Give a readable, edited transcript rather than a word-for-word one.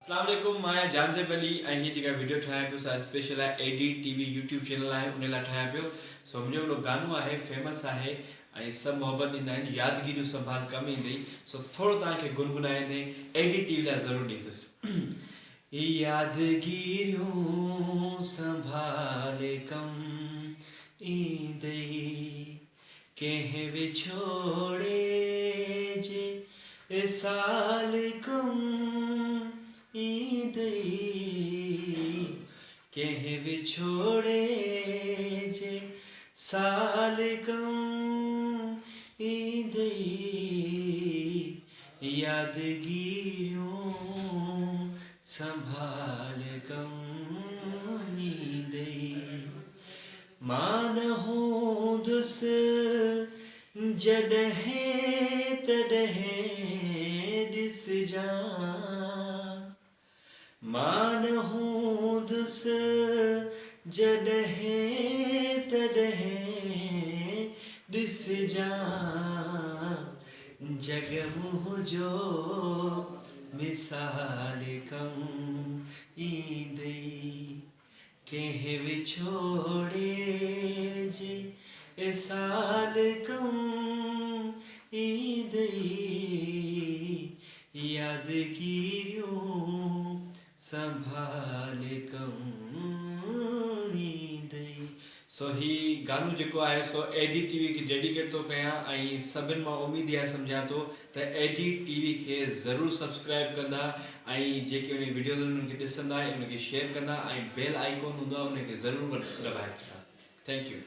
अस्सलाम वालेकुम, मैं जान से पहली ही जगह वीडियो ठाया पियो सा स्पेशल है एडी टीवी यूट्यूब चैनल है उन लाइ ठाया पियो। सो मुझे हिकिड़ो गानो है फेमस है ऐं सभु मोहब्बत ॾींदा आहिनि, यादगिरियूं संभाल कम ईंदी। सो थोरो तव्हांखे गुनगुनाए एडी टीवी लाइ ज़रूरु ॾींदुसि। यादगिरियूं संभाल कम ईंदई, कंहिं विछोड़े जे साल कम ईंदई, कंहिं विछोड़े जे साल कम ईंदई, यादगिरियूं संभाल कम ईंदई। मां न हूंदुसि जॾहिं तॾहिं ॾिसजां, मां न हूंदुसि जॾहिं तॾहिं ॾिसजां, जग मुंहिंजो मिसाल कम ईंदई, कंहिं विछोड़े जे साल कम ईंदई, यादगिरियूं संभाल कम ईंदई। सो ही गानो जेको आहे सो एडी टीवी खे डेडिकेट थो कयां ऐं सभिनि मां उमेद इहा सम्झां थो त एडी टीवी खे ज़रूरु सब्सक्राइब कंदा ऐं जेके उन वीडियोज़ उन्हनि खे ॾिसंदा उनखे शेयर कंदा ऐं बेल आइकॉन हूंदो आहे उनखे ज़रूरु दॿाए रखंदा। Thank U.